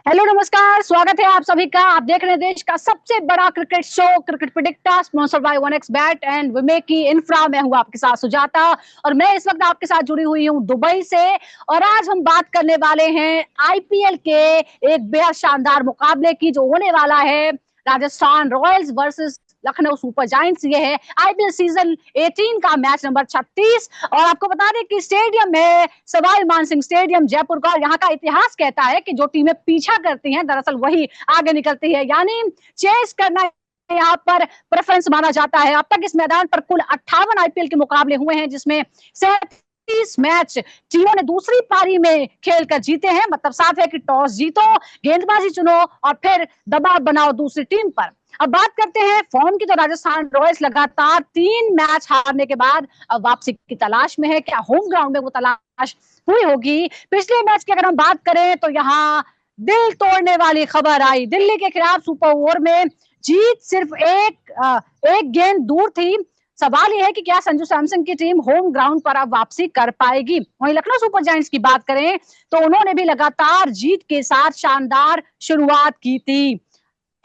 Hello नमस्कार, स्वागत है आप सभी का। आप देख रहे हैं देश का सबसे बड़ा cricket show cricket predictor sponsored by 1xBet and विमेकी इंफ्रा। मैं हूं आपके साथ सुजाता और मैं इस वक्त आपके साथ जुड़ी हुई हूं दुबई से। और आज हम बात करने वाले हैं आईपीएल के एक बेहद शानदार मुकाबले की जो होने वाला है Rajasthan Royals versus Lucknow super giants. ये है आईपीएल सीजन 18 का मैच नंबर 36। और आपको बता दें कि स्टेडियम है सवाई मानसिंह स्टेडियम जयपुर का। यहाँ का इतिहास कहता है कि जो टीमें पीछा करती हैं दरअसल वही आगे निकलती है, यानी चेस करना यहाँ पर प्रेफरेंस माना जाता है। अब तक इस मैदान पर कुल 58 आईपीएल के मुकाबले हुए हैं, जिसमें 37 मैच टीमों ने दूसरी पारी में खेलकर जीते हैं। मतलब साफ है कि टॉस जीतो, गेंदबाजी चुनो और फिर दबाव बनाओ दूसरी टीम पर। अब बात करते हैं फॉर्म की, तो राजस्थान रॉयल्स लगातार 3 मैच हारने के बाद अब वापसी की तलाश में है। क्या होम ग्राउंड में वो तलाश पूरी होगी? पिछले मैच की अगर हम बात करें तो यहाँ दिल तोड़ने वाली खबर आई। दिल्ली के खिलाफ सुपर ओवर में जीत सिर्फ एक गेंद दूर थी। सवाल यह है कि क्या संजू सैमसन की टीम होम ग्राउंड पर अब वापसी कर पाएगी। वहीं लखनऊ सुपर जायंट्स की बात करें तो उन्होंने भी लगातार जीत के साथ शानदार शुरुआत की थी।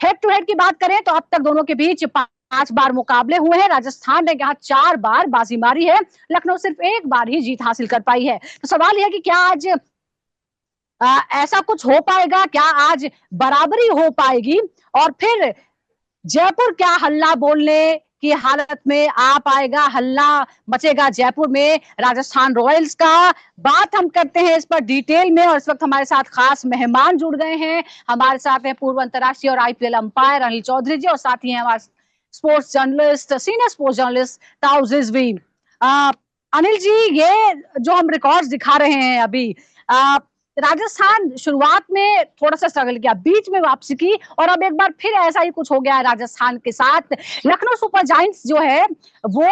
हेड टू हेड की बात करें तो अब तक दोनों के बीच 5 बार मुकाबले हुए हैं। राजस्थान ने यहाँ 4 बार बाजी मारी है, लखनऊ सिर्फ 1 बार ही जीत हासिल कर पाई है। तो सवाल यह है कि क्या आज ऐसा कुछ हो पाएगा, क्या आज बराबरी हो पाएगी और फिर जयपुर क्या हल्ला बोलने की हालत में आ पाएगा, हल्ला मचेगा जयपुर में राजस्थान रॉयल्स का। बात हम करते हैं इस पर डिटेल में और इस वक्त हमारे साथ खास मेहमान जुड़ गए हैं। हमारे साथ है पूर्व अंतर्राष्ट्रीय और आईपीएल अंपायर अनिल चौधरी जी और साथ ही हैं हमारे sports journalist senior sports journalist ताऊ रिजवी। अनिल जी, ये जो हम रिकॉर्ड्स दिखा रहे हैं अभी, राजस्थान शुरुआत में थोड़ा सा स्ट्रगल किया, बीच में वापसी की और अब एक बार फिर ऐसा ही कुछ हो गया है राजस्थान के साथ। लखनऊ सुपर जायंट्स जो है वो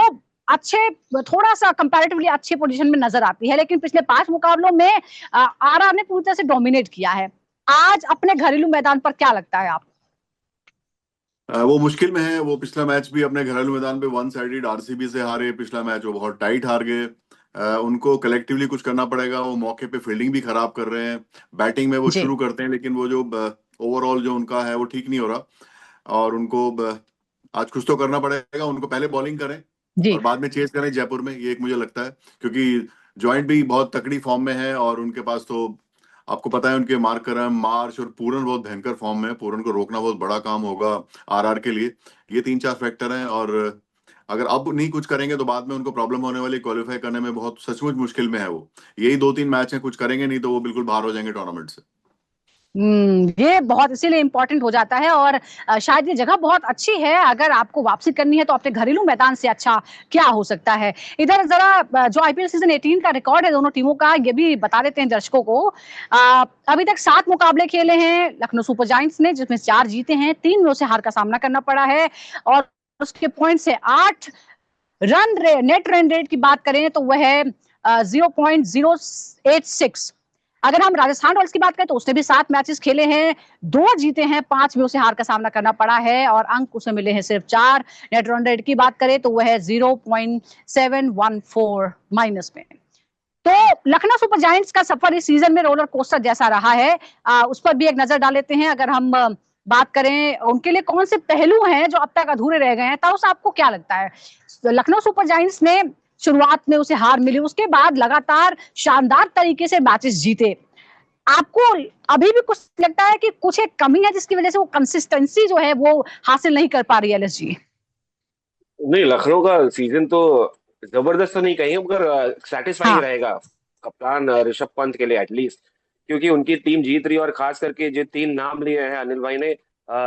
अच्छे, थोड़ा सा कंपैरेटिवली अच्छे पोजीशन में नजर आती है, लेकिन पिछले 5 मुकाबलों में आरआर ने पूरी तरह से डोमिनेट किया है। आज अपने घरेलू मैदान पर क्या लगता है आप? वो मुश्किल में है। वो पिछला मैच भी अपने घरेलू मैदान पे वन साइडेड आरसीबी से हारे। पिछला मैच वो बहुत टाइट हार गए। उनको कलेक्टिवली कुछ करना पड़ेगा। वो मौके पे फील्डिंग भी खराब कर रहे हैं। बैटिंग में वो जी शुरू करते हैं लेकिन वो जो ओवरऑल जो उनका है वो ठीक नहीं हो रहा। और उनको आज कुछ तो करना पड़ेगा। उनको पहले बॉलिंग करें जी। और बाद में चेस करें जयपुर में, ये एक मुझे लगता है। क्योंकि जॉइंट भी बहुत तकड़ी फॉर्म में है और उनके पास तो आपको पता है उनके मार्करम मार्श और पूरन बहुत भयंकर फॉर्म में है। पूरन को रोकना बहुत बड़ा काम होगा आरआर के लिए। ये 3-4 फैक्टर हैं और अगर अब नहीं कुछ करेंगे तो बाद में उनको प्रॉब्लम होने वाली। क्वालिफाई करने में बहुत सचमुच मुश्किल में है वो। यही 2-3 मैच हैं, कुछ करेंगे नहीं तो वो बिल्कुल बाहर हो जाएंगे टूर्नामेंट से। ये बहुत इसीलिए इंपॉर्टेंट हो जाता है और शायद ये जगह बहुत अच्छी है। अगर आपको वापसी करनी है तो अपने घरेलू मैदान से अच्छा क्या हो सकता है। इधर जरा जो आईपीएल सीजन 18 का रिकॉर्ड है दोनों टीमों का, ये भी बता देते हैं दर्शकों को। अभी तक 7 मुकाबले खेले हैं लखनऊ सुपर जायंट्स ने, जिसमें 4 जीते हैं, 3 में उसे हार का सामना करना पड़ा है। और उसके पॉइंट से 8 नेट रन रेट की बात करें तो वह है 0.086। अगर हम राजस्थान रॉयल्स की बात करें तो उसने भी 7 मैचेस खेले हैं, 2 जीते हैं, 5 में उसे हार का सामना करना पड़ा है और अंक उसे मिले हैं सिर्फ 4। नेट रन रेट की बात करें तो वह है 0.714 माइनस में। तो लखनऊ सुपर जायंट्स का सफर इस सीजन में रोलर कोस्टर जैसा रहा है। उस पर भी एक नजर डाल लेते हैं। अगर हम बात करें उनके लिए कौन से पहलू हैं जो अब तक अधूरे रह गए हैं, ताऊ साहब आपको क्या लगता है? लखनऊ सुपर जायंट्स ने शुरुआत में उसे हार मिली, उसके बाद लगातार शानदार तरीके से मैचेस जीते। आपको अभी भी कुछ लगता है कि कुछ एक कमी है जिसकी वजह से वो कंसिस्टेंसी जो है वो हासिल नहीं कर पा रही है एलएसजी? नहीं, लखनऊ का सीजन तो जबरदस्त तो नहीं कहेंगे मगर सेटिस्फाइंग हाँ। रहेगा कप्तान ऋषभ पंत के लिए एटलीस्ट। क्योंकि उनकी टीम जीत रही है और खास करके जो 3 नाम लिए हैं अनिल भाई ने,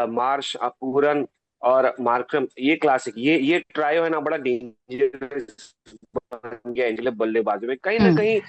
मार्श, पूरन और मार्करम, ये क्लासिक, ये ट्रायो है ना, बड़ा डेंजरस बन गया इनके लिए बल्लेबाजों में। कहीं ना कहीं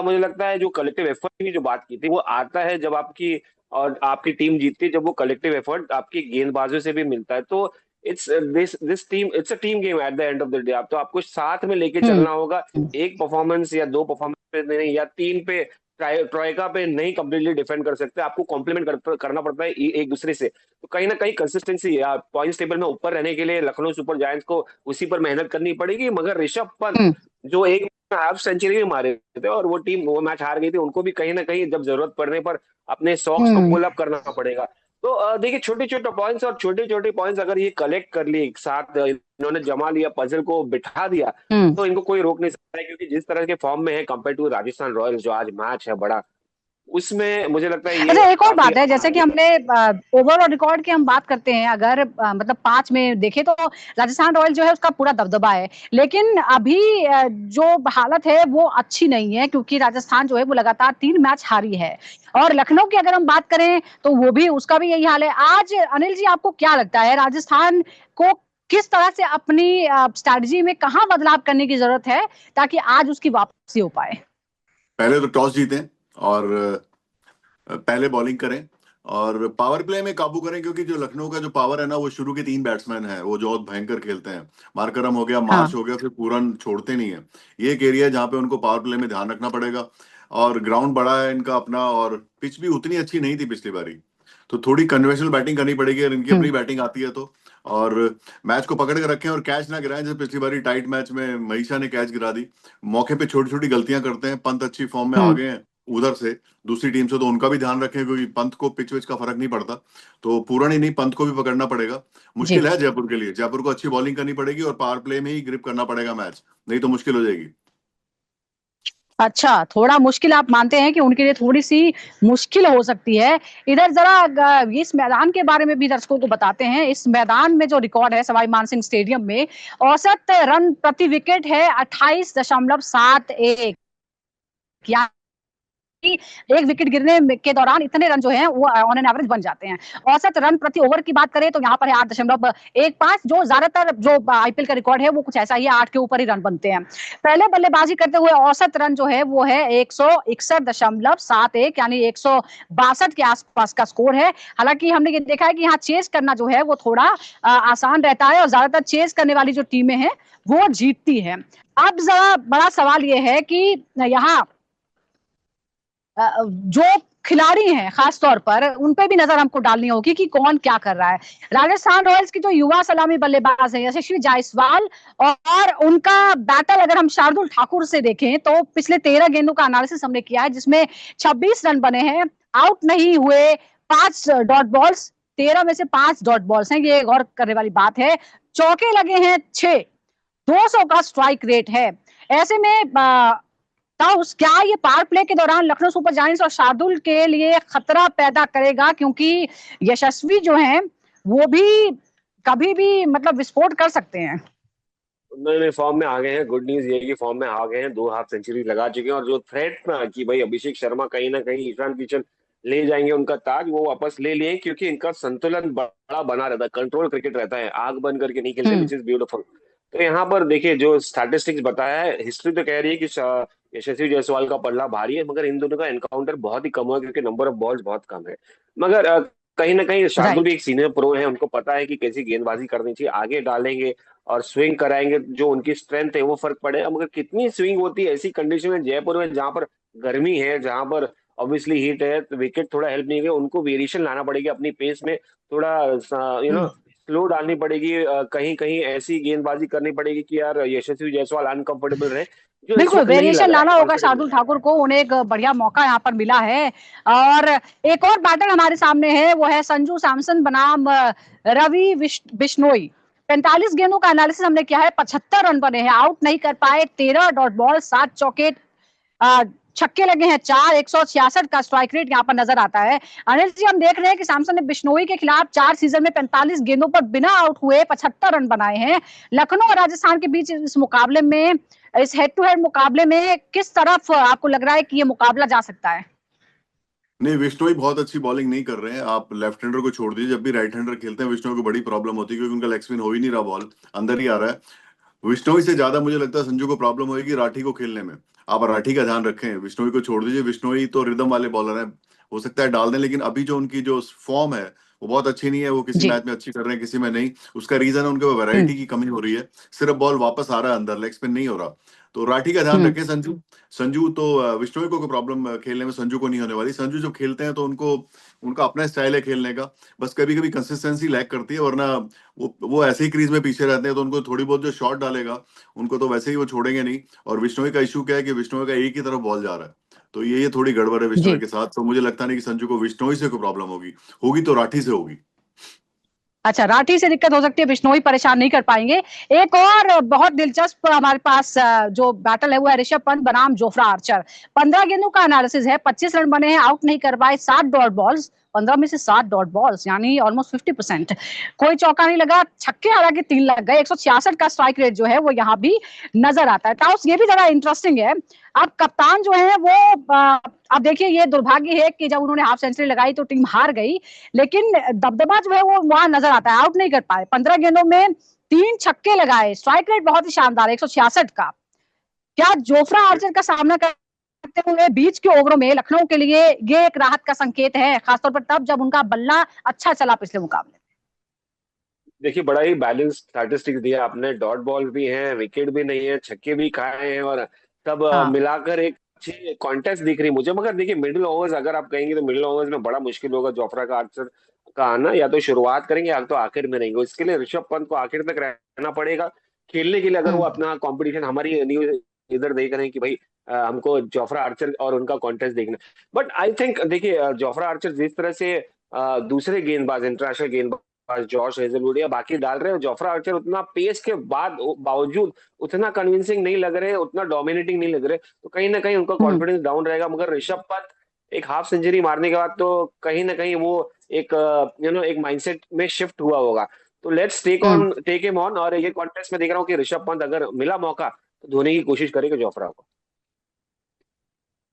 मुझे लगता है जो कलेक्टिव एफर्ट की जो बात की थी वो आता है जब आपकी टीम जीतती है, जब वो कलेक्टिव एफर्ट आपकी गेंदबाजों से भी मिलता है। तो it's this team, it's a team game at the end of the day. आप तो आपको साथ में लेके चलना होगा। एक परफॉर्मेंस या 2 परफॉर्मेंस पे नहीं या 3 पे ट्रोइका पे नहीं कंप्लीटली डिफेंड कर सकते, आपको कॉम्प्लीमेंट करना पड़ता है एक दूसरे से। तो कहीं ना कहीं कंसिस्टेंसी या पॉइंट्स टेबल में ऊपर रहने के लिए लखनऊ सुपर जायंट्स को उसी पर मेहनत करनी पड़ेगी। मगर ऋषभ पंत हम्म। जो एक हाफ सेंचुरी भी मारे थे और वो टीम वो मैच हार गई थी, उनको भी कहीं ना कहीं जब जरूरत पड़ने पर अपने सॉक्स को हम्म। पुल अप करना पड़ेगा। तो देखिए, छोटे छोटे पॉइंट्स और छोटे छोटे पॉइंट्स अगर ये कलेक्ट कर लिए एक साथ, इन्होंने जमा लिया, पजल को बिठा दिया, हम्म। तो इनको कोई रोक नहीं सकता है। क्योंकि जिस तरह के फॉर्म में है कंपेयर टू राजस्थान रॉयल्स, जो आज मैच है बड़ा, उसमें मुझे लगता है ये अच्छा, एक और काफी बात है, जैसे कि आगे। हमने ओवरऑल रिकॉर्ड की हम बात करते हैं, अगर मतलब 5 में देखें तो राजस्थान रॉयल जो है उसका पूरा दबदबा है। लेकिन अभी जो हालत है वो अच्छी नहीं है, क्योंकि राजस्थान जो है वो लगातार 3 मैच हारी है। और लखनऊ की अगर हम बात करें तो वो भी, उसका भी यही हाल है। आज अनिल जी, आपको क्या लगता है राजस्थान को किस तरह से अपनी स्ट्रैटेजी में कहाँ बदलाव करने की जरूरत है ताकि आज उसकी वापसी हो पाए? पहले तो टॉस जीतें और पहले बॉलिंग करें और पावर प्ले में काबू करें, क्योंकि जो लखनऊ का जो पावर है ना, वो शुरू के 3 बैट्समैन है, वो जो बहुत भयंकर खेलते हैं। मार्करम हो गया, हाँ। मार्श हो गया, फिर पूरन छोड़ते नहीं है। ये एक एरिया है जहाँ पे उनको पावर प्ले में ध्यान रखना पड़ेगा। और ग्राउंड बड़ा है इनका अपना, और पिच भी उतनी अच्छी नहीं थी पिछली बारी, तो थोड़ी कन्वेंशनल बैटिंग करनी पड़ेगी अगर इनकी अपनी बैटिंग आती है तो। और मैच को पकड़ के रखें और कैच ना गिराएं, जैसे पिछली बारी टाइट मैच में महीशा ने कैच गिरा दी। मौके पे छोटी छोटी गलतियां करते हैं। पंत अच्छी फॉर्म में आ हम्म। गए हैं उधर से, दूसरी टीम से, तो उनका भी ध्यान रखें, क्योंकि पंत को पिच विच का फर्क नहीं पड़ता। तो पूरा नहीं, पंत को भी पकड़ना पड़ेगा। जी। मुश्किल है जयपुर के लिए, जयपुर को अच्छी बॉलिंग करनी पड़ेगी और पावर प्ले में ही ग्रिप करना पड़ेगा मैच, नहीं तो मुश्किल हो जाएगी। अच्छा, थोड़ा मुश्किल आप मानते हैं कि उनके लिए थोड़ी सी मुश्किल हो सकती है। इधर जरा इस मैदान के बारे में भी दर्शकों को बताते हैं। इस मैदान में जो रिकॉर्ड है सवाई मानसिंह स्टेडियम में, औसत रन प्रति विकेट है 28.71। एक विकेट गिरने के दौरान इतने रन जो हैं वो ऑन एन एवरेज बन जाते हैं। औसत रन प्रति ओवर की बात करें तो यहाँ पर है 8.15, जो ज्यादातर जो आईपीएल का रिकॉर्ड है वो कुछ ऐसा ही है, 8 के ऊपर ही रन बनते हैं। पहले बल्लेबाजी करते हुए औसत रन जो है वो है 161.71, यानी 162 के आसपास का स्कोर है। हालांकि हमने ये देखा है कि यहाँ चेस करना जो है वो थोड़ा आसान रहता है और ज्यादातर चेस करने वाली जो टीमें हैं वो जीतती है। अब जरा बड़ा सवाल ये है कि यहाँ जो खिलाड़ी हैं खास तौर पर उन पे भी नजर हमको डालनी होगी कि कौन क्या कर रहा है। राजस्थान रॉयल्स की जो युवा सलामी बल्लेबाज है यशस्वी जायसवाल, और उनका बैटल अगर हम शार्दुल ठाकुर से देखें तो पिछले 13 गेंदों का एनालिसिस हमने किया है, जिसमें 26 रन बने हैं, आउट नहीं हुए 5 डॉट बॉल्स, 13 में से 5 डॉट बॉल्स हैं, ये गौर करने वाली बात है। चौके लगे हैं 6, 200 का स्ट्राइक रेट है। ऐसे में क्या ये पावर प्ले के दौरान लखनऊ सुपर जायंट्स और शार्दुल के लिए खतरा पैदा करेगा? क्योंकि यशस्वी जो हैं वो भी कभी भी मतलब विस्फोट कर सकते हैं। नए फॉर्म में आ गए हैं। गुड न्यूज ये है कि फॉर्म में आ गए हैं, 2 हाफ सेंचुरी लगा चुके हैं। और जो थ्रेट में कि भाई अभिषेक शर्मा कहीं ना कहीं ईशान किशन ले जाएंगे उनका ताज, वो वापस ले लिए, क्योंकि इनका संतुलन बड़ा बना रहता है, कंट्रोल क्रिकेट रहता है, आग बंद करके नहीं खेलते, हम्म। Which is beautiful. तो यहाँ पर देखिए, जो स्टैटिस्टिक्स बताया है, हिस्ट्री तो कह रही है कि यशस्वी जायसवाल का पल्ला भारी है, मगर इन दोनों का एनकाउंटर बहुत ही कम हुआ, क्योंकि नंबर ऑफ बॉल्स बहुत कम है। मगर कहीं ना कहीं शार्दुल भी राइट। एक सीनियर प्रो है, उनको पता है कि कैसी गेंदबाजी करनी चाहिए, आगे डालेंगे और स्विंग कराएंगे, जो उनकी स्ट्रेंथ है वो फर्क पड़ेगा। मगर कितनी स्विंग होती है ऐसी कंडीशन में, जयपुर में जहां पर गर्मी है, जहां पर ऑब्वियसली हीट है, तो विकेट थोड़ा हेल्प नहीं है, उनको वेरिएशन लाना पड़ेगी अपनी पेस में, थोड़ा स्लो डालनी पड़ेगी, कहीं कहीं ऐसी गेंदबाजी करनी पड़ेगी कि यार यशस्वी जायसवाल अनकंफर्टेबल रहे, जो इस बिल्कुल वक्त नहीं वेरिएशन लग रहा है, लाना होगा कॉन्फिडेंस शार्दुल लग रहा ठाकुर को, उन्हें एक बढ़िया मौका यहाँ पर मिला है। और एक और बैटर हमारे सामने है, वो है संजू सैमसन बनाम रवि बिश्नोई। 45 गेंदों का एनालिसिस हमने किया है, 75 रन बने हैं, आउट नहीं कर पाए, 13 डॉट बॉल, 7 चौके, छक्के लगे हैं 4, 166 का स्ट्राइक रेट यहाँ पर नजर आता है। अनिल जी, हम देख रहे हैं कि सैमसन ने बिश्नोई के खिलाफ 4 सीजन में 45 गेंदों पर बिना आउट हुए 75 रन बनाए हैं। लखनऊ और राजस्थान के बीच इस मुकाबले में, इस हेड टू हेड मुकाबले में किस तरफ आपको लग रहा है कि ये मुकाबला जा सकता है? नहीं, विश्नोई बहुत अच्छी बॉलिंग नहीं कर रहे हैं। आप लेफ्ट हैंडर को छोड़ दीजिए, जब भी राइट हैंडर खेलते हैं विश्नोई को बड़ी प्रॉब्लम होती है, क्योंकि उनका लेग स्पिन हो ही नहीं रहा, बॉल अंदर ही आ रहा है। विश्नोई से ज्यादा मुझे लगता है संजू को प्रॉब्लम होगी राठी को खेलने में। आप राठी का ध्यान रखें, विश्नोई को छोड़ दीजिए। विश्नोई तो रिदम वाले बॉलर हैं, हो सकता है डाल दें, लेकिन अभी जो उनकी जो फॉर्म है वो बहुत अच्छी नहीं है, वो किसी जी। मैच में अच्छी कर रहे हैं, किसी में नहीं। उसका रीजन है उनके वैरायटी की कमी हो रही है, सिर्फ बॉल वापस आ रहा है अंदर, लेग स्पिन नहीं हो रहा। तो राठी का ध्यान हम्म। रखें। संजू संजू तो विश्नोई को कोई प्रॉब्लम खेलने में संजू को नहीं होने वाली। संजू जब खेलते हैं तो उनको उनका अपना स्टाइल है खेलने का, बस कभी कभी कंसिस्टेंसी लैक करती है, वरना वो ऐसे ही क्रीज में पीछे रहते हैं, तो उनको थोड़ी बहुत जो शॉट डालेगा उनको तो वैसे ही वो छोड़ेंगे नहीं। और विश्नोई का इशू क्या है कि विश्नोई का एक ही तरफ बॉल जा रहा है, तो ये थोड़ी गड़बड़ है विश्नोई जी। के साथ। तो मुझे लगता नहीं कि संजू को विश्नोई से कोई प्रॉब्लम होगी, होगी तो राठी से होगी। अच्छा, राठी से दिक्कत हो सकती है, बिश्नोई परेशान नहीं कर पाएंगे। एक और बहुत दिलचस्प हमारे पास जो बैटल है वो है ऋषभ पंत बनाम जोफ्रा आर्चर। 15 गेंदों का एनालिसिस है, 25 रन बने हैं, आउट नहीं कर पाए, 7 डॉट बॉल्स, 15 में से 7 डॉट बॉल्स, यानी ऑलमोस्ट 50%। कोई चौका नहीं लगा, छक्के हालांकि 3 लग गए। 166 का स्ट्राइक रेट जो है वो यहाँ भी नजर आता है। ताउस, ये भी जरा इंटरेस्टिंग है। अब कप्तान जो है वो अब देखिए, ये दुर्भाग्य है कि जब उन्होंने हाफ सेंचुरी लगाई तो टीम हार गई, लेकिन दबदबा जो है वो वहां नजर आता है। आउट नहीं कर पाए, 15 गेंदों में 3 छक्के लगाए, स्ट्राइक रेट बहुत ही शानदार 166 का। क्या जोफ्रा आर्चर का सामना करते हुए बीच के ओवरों में लखनऊ के लिए ये एक राहत का संकेत है, खासतौर पर तब जब उनका बल्ला अच्छा चला पिछले मुकाबले? देखिए, बड़ा ही बैलेंस स्टैटिस्टिक्स दिया आपने। डॉट बॉल भी है, विकेट भी नहीं है, छक्के भी खाए हैं, और सब हाँ। मिलाकर एक अच्छी कॉन्टेस्ट दिख रही मुझे। मगर देखिए, मिडिल ओवर्स अगर आप कहेंगे तो मिडिल ओवर्स में बड़ा मुश्किल होगा जोफ्रा का आर्चर का आना। या तो शुरुआत करेंगे या तो आखिर में रहेंगे। इसके लिए ऋषभ पंत को आखिर तक रहना पड़ेगा खेलने के लिए, अगर वो हम्म। अपना कंपटीशन हमारी न्यूज इधर देख रहे हैं कि भाई हमको जोफ्रा आर्चर और उनका कॉन्टेस्ट देखना। बट आई थिंक देखिए, जोफ्रा आर्चर जिस तरह से दूसरे गेंदबाज, इंटरनेशनल गेंदबाज जॉश हेजलवुड या बाकी डाल रहे हैं, जॉफ्रा आर्चर उतना पेस के बाद बावजूद उतना कन्विंसिंग नहीं लग रहे, उतना डोमिनेटिंग नहीं लग रहे, तो कहीं ना कहीं उनका हम्म। कॉन्फिडेंस डाउन रहेगा। मगर ऋषभ पंत एक हाफ सेंचुरी मारने के बाद तो कहीं ना कहीं वो एक एक माइंडसेट में शिफ्ट हुआ होगा। तो let's hmm. Take him on. और ये कॉन्टेस्ट में देख रहा हूँ कि ऋषभ पंत अगर मिला मौका तो धोने की कोशिश करेगा जोफ्रा को।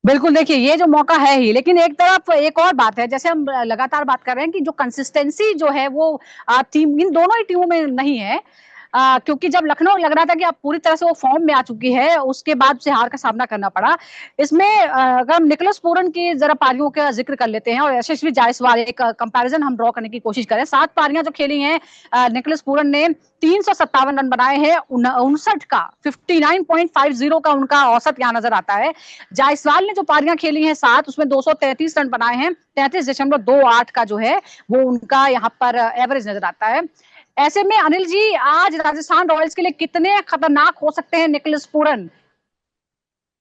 बिल्कुल, देखिए ये जो मौका है ही, लेकिन एक तरफ एक और बात है, जैसे हम लगातार बात कर रहे हैं कि जो कंसिस्टेंसी जो है वो टीम, इन दोनों ही टीमों में नहीं है। क्योंकि जब लखनऊ लग रहा था कि अब पूरी तरह से वो फॉर्म में आ चुकी है, उसके बाद से हार का सामना करना पड़ा। इसमें अगर हम निकोलस पूरन की जरा पारियों का जिक्र कर लेते हैं और यशस्वी जायसवाल, एक कंपैरिजन हम ड्रॉ करने की कोशिश करें। 7 पारियां जो खेली हैं निकोलस पूरन ने, 357 रन बनाए हैं, 59 का 59.50 का उनका औसत यहाँ नजर आता है। जायसवाल ने जो पारियां खेली हैं 7, उसमें 233 रन बनाए हैं, 33.28 का जो है वो उनका यहाँ पर एवरेज नजर आता है। ऐसे में अनिल जी, आज राजस्थान रॉयल्स के लिए कितने खतरनाक हो सकते हैं निकोलस पूरन?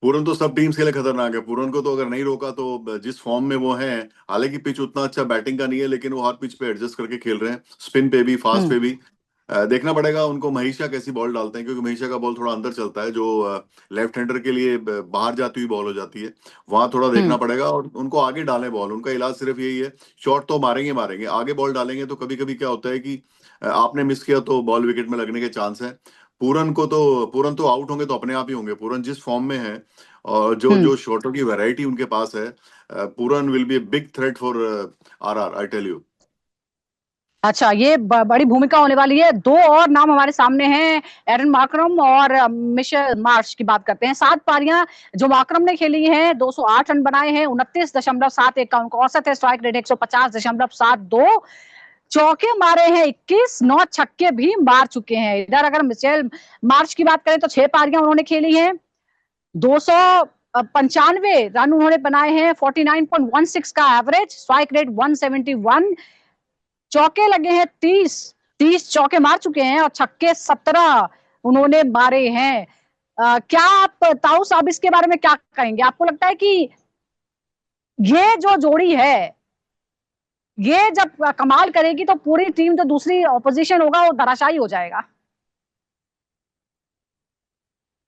पूरन तो सब टीम्स के लिए खतरनाक है। पूरन को तो अगर नहीं रोका तो जिस फॉर्म में वो हैं, हालांकि पिच उतना अच्छा बैटिंग का नहीं है, लेकिन वो हर पिच पे एडजस्ट करके खेल रहे हैं, स्पिन पे भी, फास्ट हम्म। पे भी। देखना पड़ेगा उनको महीशा कैसी बॉल डालते हैं, क्योंकि महीशा का बॉल थोड़ा अंदर चलता है, जो लेफ्ट हैंडर के लिए बाहर जाती हुई बॉल हो जाती है। वहां थोड़ा देखना हम्म। पड़ेगा, और उनको आगे डालें बॉल। उनका इलाज सिर्फ यही है, शॉट तो मारेंगे मारेंगे, आगे बॉल डालेंगे तो कभी कभी क्या होता है कि आपने मिस किया तो बॉल विकेट में लगने के चांस है। पूरन तो आउट होंगे तो अपने आप ही होंगे। पूरन जिस फॉर्म में है और जो हम्म। जो शॉटों की वैरायटी उनके पास है, Pooran will be a big threat for RR, I tell you. अच्छा, ये बड़ी भूमिका होने वाली है। 2 और नाम हमारे सामने हैं, एरन मार्करम और मिशेल मार्श की बात करते हैं। 7 पारियां जो मार्करम ने खेली हैं, 208 रन बनाए हैं, 29.71 का उनका औसत है, स्ट्राइक रेट 150.72, चौके मारे हैं 21, 9 छक्के भी मार चुके हैं। इधर अगर मिशेल मार्श की बात करें तो 6 पारियां उन्होंने खेली हैं, 295 रन उन्होंने बनाए हैं, 49.16 का एवरेज, स्ट्राइक रेट 171, चौके लगे हैं 30 चौके मार चुके हैं और छक्के 17 उन्होंने मारे हैं। क्या आप ताऊ साहब इसके बारे में क्या कहेंगे? आपको लगता है कि ये जो जोड़ी है ये जब कमाल करेगी तो पूरी टीम, जो दूसरी ऑपोजिशन होगा, वो धराशायी हो जाएगा?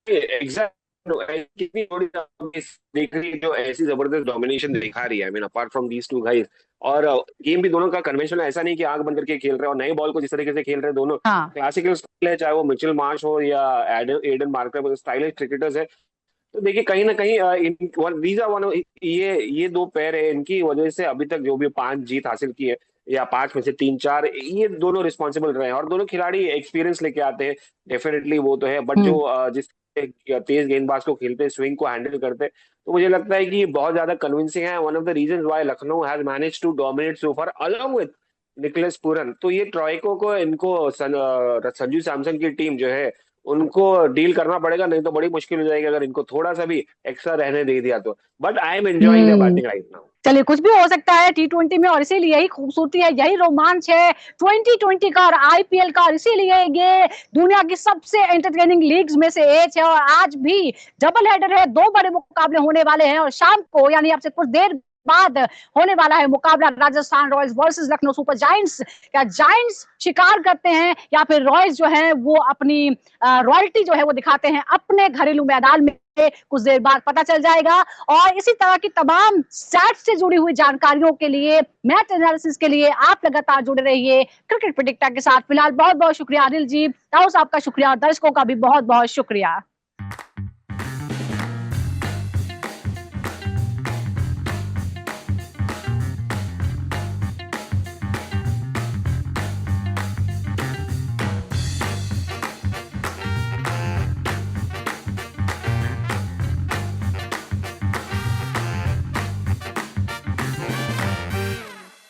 एग्जैक्ट कितनी थोड़ी देख रही है जो ऐसी जबरदस्त डोमिनेशन दिखा रही है। I mean apart from these two guys. और गेम भी दोनों का कन्वेंशन ऐसा नहीं कि आंख बंद करके खेल रहे हैं, और नए बॉल को जिस तरीके से खेल रहे हैं दोनों, हाँ। क्लासिकल स्टाइल है, चाहे वो मिचेल मार्श हो या एडन मार्कर, स्टाइलिश क्रिकेटर्स है। तो देखिए, कहीं ना कहीं दीज आर वन, ये दो पैर है, इनकी वजह से अभी तक जो भी 5 जीत हासिल की है, या 5 में से 3-4, ये दोनों रिस्पॉन्सिबल रहे हैं। और दोनों खिलाड़ी एक्सपीरियंस लेके आते हैं, डेफिनेटली वो तो है। बट जो हम्म। जिस तेज गेंदबाज को खेलते, स्विंग को हैंडल करते, तो मुझे लगता है कि बहुत ज्यादा कन्विंसिंग है। One of the reason why Lucknow has manage to dominate so far, along with Nicholas Pooran, तो ये ट्रॉयको को इनको संजू सैमसन की टीम जो है उनको डील करना पड़ेगा, नहीं तो बड़ी मुश्किल हो जाएगी अगर इनको थोड़ा सा भी एक्स्ट्रा रहने दे दिया तो। But I am enjoying there hmm batting right now. चलिए, कुछ भी हो सकता है T20 में, और इसीलिए यही खूबसूरती है, यही रोमांच है 2020 का और IPL का, और इसीलिए ये दुनिया की सबसे एंटरटेनिंग लीग्स में से एक है। और आज भी डबल हेडर है, 2 बड़े मुकाबले होने वाले हैं, और शाम को यानी आपसे कुछ देर बाद होने वाला है मुकाबला Rajasthan Royals versus Lucknow super giants. क्या जायंट्स शिकार करते हैं या फिर रॉयल्स जो है वो अपनी रॉयल्टी जो है वो दिखाते हैं अपने घरेलू मैदान में, कुछ देर बाद पता चल जाएगा। और इसी तरह की तमाम स्टैट्स से जुड़ी हुई जानकारियों के लिए, मैच एनालिसिस के लिए आप लगातार जुड़े रहिए क्रिकेट प्रेडिक्टर के साथ। फिलहाल बहुत बहुत शुक्रिया अनिल जी, ताऊ साहब का शुक्रिया, और दर्शकों का भी बहुत बहुत शुक्रिया।